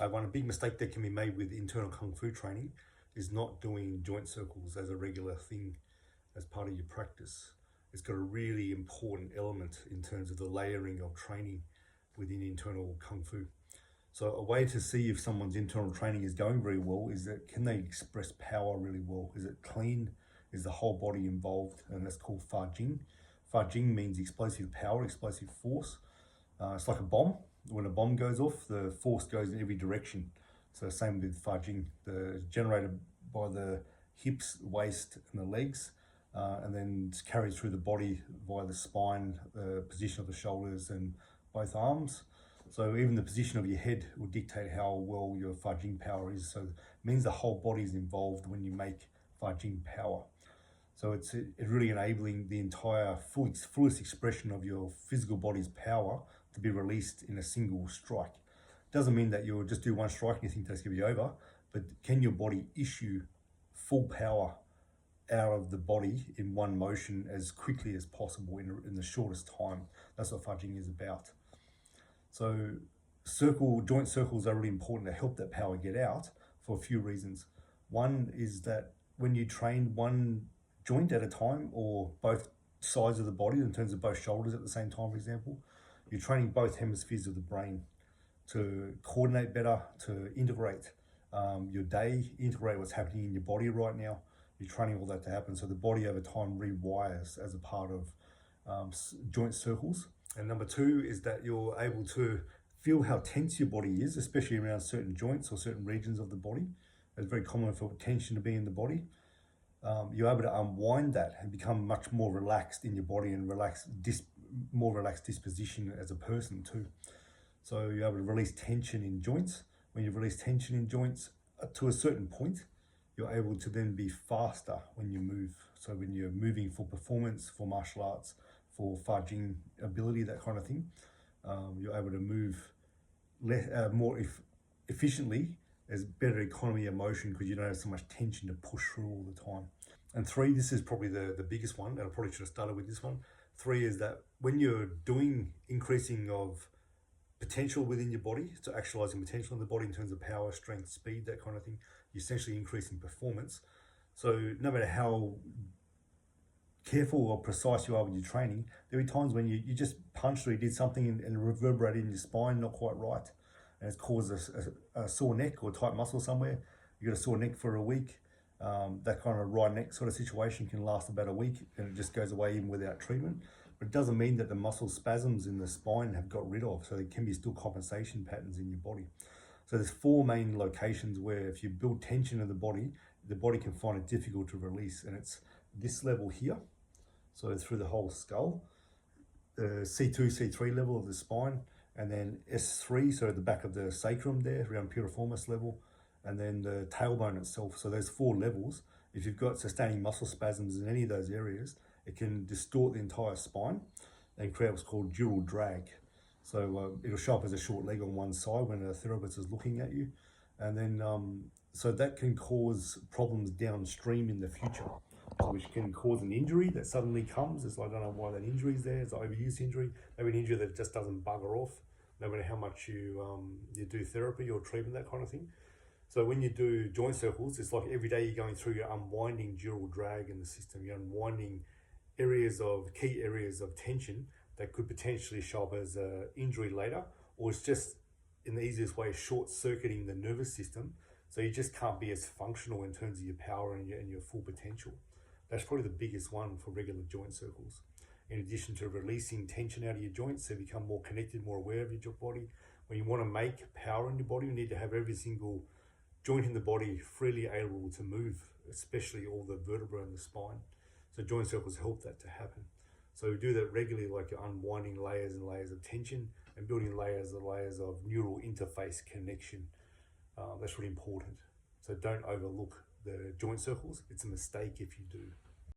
One big mistake that can be made with internal Kung Fu training is not doing joint circles as a regular thing as part of your practice. It's got a really important element in terms of the layering of training within internal Kung Fu. So a way to see if someone's internal training is going very well is that can they express power really well? Is it clean? Is the whole body involved? And that's called Fa Jing. Fa Jing means explosive power, explosive force. It's like a bomb. When a bomb goes off, the force goes in every direction. So same with Fa Jing, generated by the hips, waist, and the legs, and then it's carried through the body via the spine, the position of the shoulders, and both arms. So even the position of your head will dictate how well your Fa Jing power is. So it means the whole body is involved when you make Fa Jing power. So it's really enabling the entire fullest expression of your physical body's power to be released in a single strike. Doesn't mean that you'll just do one strike and you think that's going to be over, but can your body issue full power out of the body in one motion as quickly as possible in the shortest time? That's what Fa Jing is about. So joint circles are really important to help that power get out for a few reasons. One is that when you train one joint at a time, or both sides of the body in terms of both shoulders at the same time, for example, you're training both hemispheres of the brain to coordinate better, to integrate your day, integrate what's happening in your body right now. You're training all that to happen, so the body over time rewires as a part of joint circles. And number two is that you're able to feel how tense your body is, especially around certain joints or certain regions of the body. It's very common for tension to be in the body. You're able to unwind that and become much more relaxed in your body and more relaxed disposition as a person too. So you're able to release tension in joints. When you release tension in joints to a certain point, you're able to then be faster when you move. So when you're moving for performance, for martial arts, for Fa Jing ability, that kind of thing, you're able to move more efficiently. There's better economy of motion because you don't have so much tension to push through all the time. And three, this is probably the biggest one, and I probably should have started with this one. Three is that when you're doing increasing of potential within your body, so actualizing potential in the body in terms of power, strength, speed, that kind of thing, you're essentially increasing performance. So no matter how careful or precise you are with your training, there are times when you just punched or you did something and reverberated in your spine not quite right, and it's caused a sore neck or tight muscle somewhere. You got a sore neck for a week. That kind of right neck sort of situation can last about a week, and it just goes away even without treatment. But it doesn't mean that the muscle spasms in the spine have got rid of, so there can be still compensation patterns in your body. So there's four main locations where if you build tension in the body can find it difficult to release, and it's this level here, so through the whole skull, the C2, C3 level of the spine, and then S3, so at the back of the sacrum there, around piriformis level, and then the tailbone itself. So those four levels, if you've got sustaining muscle spasms in any of those areas, it can distort the entire spine and create what's called dural drag. So it'll show up as a short leg on one side when a therapist is looking at you. And then, so that can cause problems downstream in the future, so which can cause an injury that suddenly comes. It's like, I don't know why that injury is there. It's an overuse injury, maybe an injury that just doesn't bugger off, no matter how much you do therapy or treatment, that kind of thing. So when you do joint circles, it's like every day you're going through, you're unwinding dural drag in the system. You're unwinding key areas of tension that could potentially show up as an injury later, or it's just, in the easiest way, short-circuiting the nervous system, so you just can't be as functional in terms of your power and your full potential. That's probably the biggest one for regular joint circles. In addition to releasing tension out of your joints, so you become more connected, more aware of your body. When you want to make power in your body, you need to have every single joint in the body freely able to move, especially all the vertebrae in the spine. So joint circles help that to happen. So we do that regularly, like you're unwinding layers and layers of tension and building layers and layers of neural interface connection. That's really important. So don't overlook the joint circles. It's a mistake if you do.